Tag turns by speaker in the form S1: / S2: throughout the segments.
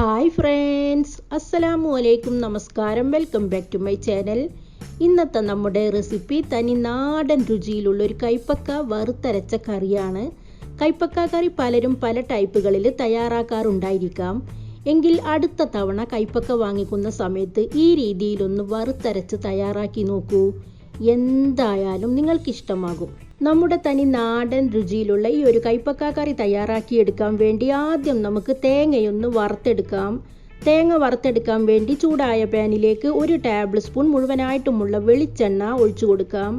S1: Hi friends, അസ്സലാമു അലൈക്കും, നമസ്കാരം. Welcome back to my channel. ഇന്നത്തെ നമ്മുടെ റെസിപ്പി തനി നാടൻ രുചിയിലുള്ള ഒരു കൈപ്പക്ക വറുത്തരച്ച കറിയാണ്. കൈപ്പക്ക കറി പലരും പല ടൈപ്പുകളിൽ തയ്യാറാക്കാറുണ്ടായിരിക്കാം. എങ്കിൽ അടുത്ത തവണ കൈപ്പക്ക വാങ്ങിക്കുന്ന സമയത്ത് ഈ രീതിയിലൊന്ന് വറുത്തരച്ച് തയ്യാറാക്കി നോക്കൂ. എന്തായാലും നിങ്ങൾക്കിഷ്ടമാകും. നമ്മുടെ തനി നാടൻ രുചിയിലുള്ള ഈ ഒരു കൈപ്പക്ക കറി തയ്യാറാക്കിയെടുക്കാൻ വേണ്ടി ആദ്യം നമുക്ക് തേങ്ങയൊന്ന് വറുത്തെടുക്കാം. തേങ്ങ വറുത്തെടുക്കാൻ വേണ്ടി ചൂടായ പാനിലേക്ക് 1 ടേബിൾ സ്പൂൺ മുഴുവനായിട്ടുമുള്ള വെളിച്ചെണ്ണ ഒഴിച്ചു കൊടുക്കാം.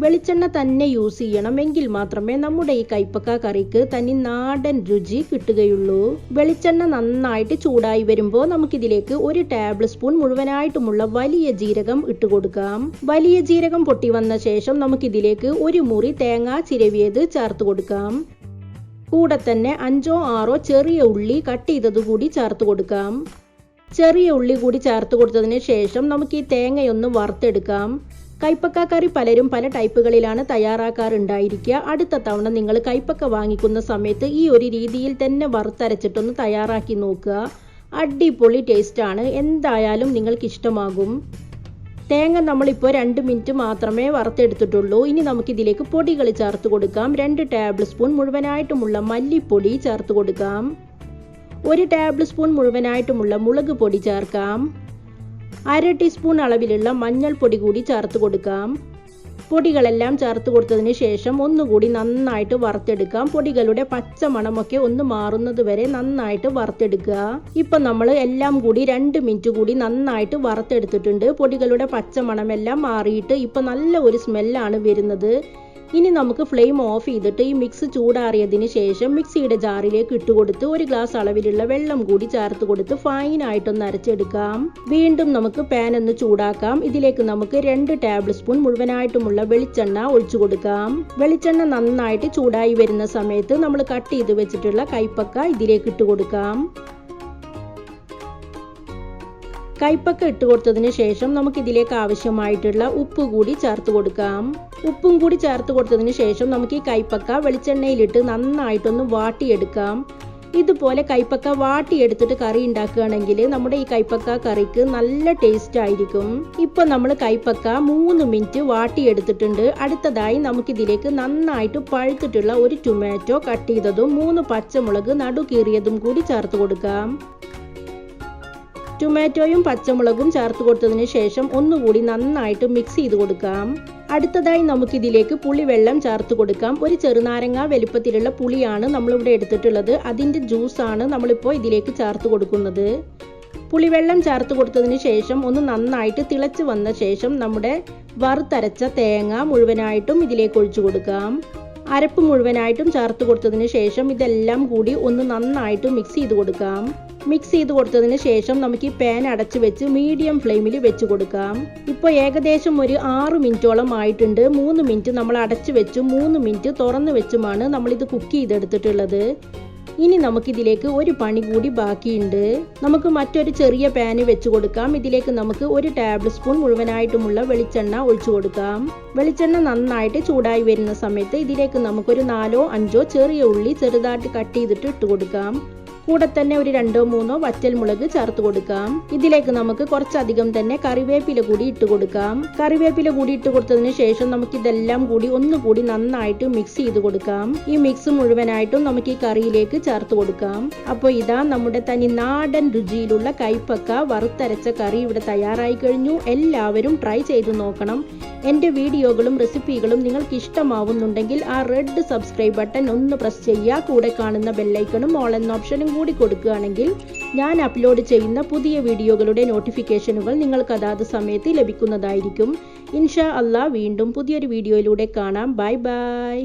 S1: വെളിച്ചെണ്ണ തന്നെ യൂസ് ചെയ്യണം, എങ്കിൽ മാത്രമേ നമ്മുടെ ഈ കൈപ്പക്ക കറിക്ക് തനി നാടൻ രുചി കിട്ടുകയുള്ളൂ. വെളിച്ചെണ്ണ നന്നായിട്ട് ചൂടായി വരുമ്പോൾ നമുക്കിതിലേക്ക് 1 ടേബിൾ സ്പൂൺ മുഴുവനായിട്ടുമുള്ള വലിയ ജീരകം ഇട്ട് കൊടുക്കാം. വലിയ ജീരകം പൊട്ടി വന്ന ശേഷം നമുക്കിതിലേക്ക് 1 മുറി തേങ്ങ ചിരവിയത് ചേർത്ത് കൊടുക്കാം. കൂടെ തന്നെ 5-6 ചെറിയ ഉള്ളി കട്ട് ചെയ്തത് കൂടി ചേർത്ത് കൊടുക്കാം. ചെറിയ ഉള്ളി കൂടി ചേർത്ത് കൊടുത്തതിന് ശേഷം നമുക്ക് ഈ തേങ്ങയൊന്ന് വറുത്തെടുക്കാം. കൈപ്പക്ക കറി പലരും പല ടൈപ്പുകളിലാണ് തയ്യാറാക്കാറുണ്ടായിരിക്കുക. അടുത്ത തവണ നിങ്ങൾ കൈപ്പക്ക വാങ്ങിക്കുന്ന സമയത്ത് ഈ ഒരു രീതിയിൽ തന്നെ വറുത്തരച്ചിട്ടൊന്ന് തയ്യാറാക്കി നോക്കുക. അടിപൊളി ടേസ്റ്റാണ്, എന്തായാലും നിങ്ങൾക്ക് ഇഷ്ടമാകും. തേങ്ങ നമ്മളിപ്പോൾ 2 മിനിറ്റ് മാത്രമേ വറുത്തെടുത്തിട്ടുള്ളൂ. ഇനി നമുക്കിതിലേക്ക് പൊടികൾ ചേർത്ത് കൊടുക്കാം. 2 ടേബിൾ സ്പൂൺ മുഴുവനായിട്ടുമുള്ള മല്ലിപ്പൊടി ചേർത്ത് കൊടുക്കാം. 1 ടേബിൾ സ്പൂൺ മുഴുവനായിട്ടുമുള്ള മുളക് പൊടി ചേർക്കാം. 1/2 ടീസ്പൂൺ അളവിലുള്ള മഞ്ഞൾപ്പൊടി കൂടി ചേർത്ത് കൊടുക്കാം. പൊടികളെല്ലാം ചേർത്ത് കൊടുത്തതിന് ശേഷം ഒന്നുകൂടി നന്നായിട്ട് വറുത്തെടുക്കാം. പൊടികളുടെ പച്ച മണമൊക്കെ ഒന്ന് മാറുന്നത് വരെ നന്നായിട്ട് വറുത്തെടുക്കുക. ഇപ്പം നമ്മൾ എല്ലാം കൂടി 2 മിനിറ്റ് കൂടി നന്നായിട്ട് വറുത്തെടുത്തിട്ടുണ്ട്. പൊടികളുടെ പച്ച മണമെല്ലാം മാറിയിട്ട് ഇപ്പം നല്ല ഒരു സ്മെല്ലാണ് വരുന്നത്. ഇനി നമുക്ക് ഫ്ലെയിം ഓഫ് ചെയ്തിട്ട് ഈ മിക്സ് ചൂടാറിയതിന് ശേഷം മിക്സിയുടെ ജാറിലേക്ക് ഇട്ടുകൊടുത്ത് 1 ഗ്ലാസ് അളവിലുള്ള വെള്ളം കൂടി ചേർത്ത് കൊടുത്ത് ഫൈനായിട്ടൊന്ന് അരച്ചെടുക്കാം. വീണ്ടും നമുക്ക് പാൻ ഒന്ന് ചൂടാക്കാം. ഇതിലേക്ക് നമുക്ക് 2 ടേബിൾ സ്പൂൺ മുഴുവനായിട്ടുമുള്ള വെളിച്ചെണ്ണ ഒഴിച്ചു കൊടുക്കാം. വെളിച്ചെണ്ണ നന്നായിട്ട് ചൂടായി വരുന്ന സമയത്ത് നമ്മൾ കട്ട് ചെയ്ത് വെച്ചിട്ടുള്ള കൈപ്പക്ക ഇതിലേക്ക് ഇട്ട് കൊടുക്കാം. കൈപ്പക്ക ഇട്ട് കൊടുത്തതിന് ശേഷം നമുക്ക് ഇതിലേക്ക് ആവശ്യമായിട്ടുള്ള ഉപ്പ് കൂടി ചേർത്ത് കൊടുക്കാം. ഉപ്പും കൂടി ചേർത്ത് കൊടുത്തതിന് ശേഷം നമുക്ക് ഈ കൈപ്പക്ക വെളിച്ചെണ്ണയിലിട്ട് നന്നായിട്ടൊന്ന് വാട്ടിയെടുക്കാം. ഇതുപോലെ കൈപ്പക്ക വാട്ടിയെടുത്തിട്ട് കറി ഉണ്ടാക്കുകയാണെങ്കിൽ നമ്മുടെ ഈ കൈപ്പക്ക കറിക്ക് നല്ല ടേസ്റ്റ് ആയിരിക്കും. ഇപ്പൊ നമ്മൾ കൈപ്പക്ക 3 മിനിറ്റ് വാട്ടിയെടുത്തിട്ടുണ്ട്. അടുത്തതായി നമുക്കിതിലേക്ക് നന്നായിട്ട് പഴുത്തിട്ടുള്ള 1 ടൊമാറ്റോ കട്ട് ചെയ്തതും 3 പച്ചമുളക് നടുകീറിയതും കൂടി ചേർത്ത് കൊടുക്കാം. ടൊമാറ്റോയും പച്ചമുളകും ചേർത്ത് കൊടുത്തതിന് ശേഷം ഒന്നുകൂടി നന്നായിട്ട് മിക്സ് ചെയ്ത് കൊടുക്കാം. അടുത്തതായി നമുക്കിതിലേക്ക് പുളിവെള്ളം ചേർത്ത് കൊടുക്കാം. 1 ചെറുനാരങ്ങ വലുപ്പത്തിലുള്ള പുളിയാണ് നമ്മളിവിടെ എടുത്തിട്ടുള്ളത്. അതിൻ്റെ ജ്യൂസാണ് നമ്മളിപ്പോൾ ഇതിലേക്ക് ചേർത്ത് കൊടുക്കുന്നത്. പുളിവെള്ളം ചേർത്ത് കൊടുത്തതിന് ശേഷം ഒന്ന് നന്നായിട്ട് തിളച്ച് വന്ന ശേഷം നമ്മുടെ വറുത്തരച്ച തേങ്ങ മുഴുവനായിട്ടും ഇതിലേക്ക് ഒഴിച്ചു കൊടുക്കാം. അരപ്പ് മുഴുവനായിട്ടും ചേർത്ത് കൊടുത്തതിന് ശേഷം ഇതെല്ലാം കൂടി ഒന്ന് നന്നായിട്ട് മിക്സ് ചെയ്ത് കൊടുക്കാം. മിക്സ് ചെയ്ത് കൊടുത്തതിന് ശേഷം നമുക്ക് ഈ പാൻ അടച്ചു വെച്ച് മീഡിയം ഫ്ലെയിമിൽ വെച്ച് കൊടുക്കാം. ഇപ്പോൾ ഏകദേശം ഒരു 6 മിനിറ്റോളം ആയിട്ടുണ്ട്. 3 മിനിറ്റ് നമ്മൾ അടച്ചു വെച്ചും 3 മിനിറ്റ് തുറന്നു വെച്ചുമാണ് നമ്മളിത് കുക്ക് ചെയ്തെടുത്തിട്ടുള്ളത്. ഇനി നമുക്കിതിലേക്ക് ഒരു പണി കൂടി ബാക്കിയുണ്ട്. നമുക്ക് മറ്റൊരു ചെറിയ പാന് വെച്ച് കൊടുക്കാം. ഇതിലേക്ക് നമുക്ക് 1 ടേബിൾ സ്പൂൺ മുഴുവനായിട്ടുമുള്ള വെളിച്ചെണ്ണ ഒഴിച്ചു കൊടുക്കാം. വെളിച്ചെണ്ണ നന്നായിട്ട് ചൂടായി വരുന്ന സമയത്ത് ഇതിലേക്ക് നമുക്കൊരു 4-5 ചെറിയ ഉള്ളി ചെറുതായിട്ട് കട്ട് ചെയ്തിട്ട് ഇട്ട് കൊടുക്കാം. കൂടെ തന്നെ ഒരു 2-3 വറ്റൽമുളക് ചേർത്ത് കൊടുക്കാം. ഇതിലേക്ക് നമുക്ക് കുറച്ചധികം തന്നെ കറിവേപ്പില കൂടി ഇട്ട് കൊടുക്കാം. കറിവേപ്പില കൂടി ഇട്ട് കൊടുത്തതിന് ശേഷം നമുക്ക് ഇതെല്ലാം കൂടി ഒന്നുകൂടി നന്നായിട്ട് മിക്സ് ചെയ്ത് കൊടുക്കാം. ഈ മിക്സ് മുഴുവനായിട്ടും നമുക്ക് ഈ കറിയിലേക്ക് ചേർത്ത് കൊടുക്കാം. അപ്പോൾ ഇതാ നമ്മുടെ തനി നാടൻ രുചിയിലുള്ള കൈപ്പക്ക വറുത്തരച്ച കറി ഇവിടെ തയ്യാറായി കഴിഞ്ഞു. എല്ലാവരും ട്രൈ ചെയ്ത് നോക്കണം. എൻ്റെ വീഡിയോകളും റെസിപ്പികളും നിങ്ങൾക്ക് ഇഷ്ടമാവുന്നുണ്ടെങ്കിൽ ആ റെഡ് സബ്സ്ക്രൈബ് ബട്ടൺ ഒന്ന് പ്രസ് ചെയ്യുക. കൂടെ കാണുന്ന ബെല്ലൈക്കണും ഓൾ എന്ന ഓപ്ഷനും കൂടി കൊടുക്കുകയാണെങ്കിൽ ഞാൻ അപ്ലോഡ് ചെയ്യുന്ന പുതിയ വീഡിയോകളുടെ നോട്ടിഫിക്കേഷനുകൾ നിങ്ങൾക്ക് അതാത് സമയത്ത് ലഭിക്കുന്നതായിരിക്കും. ഇൻഷാ അല്ലാ വീണ്ടും പുതിയൊരു വീഡിയോയിലൂടെ കാണാം. Bye bye.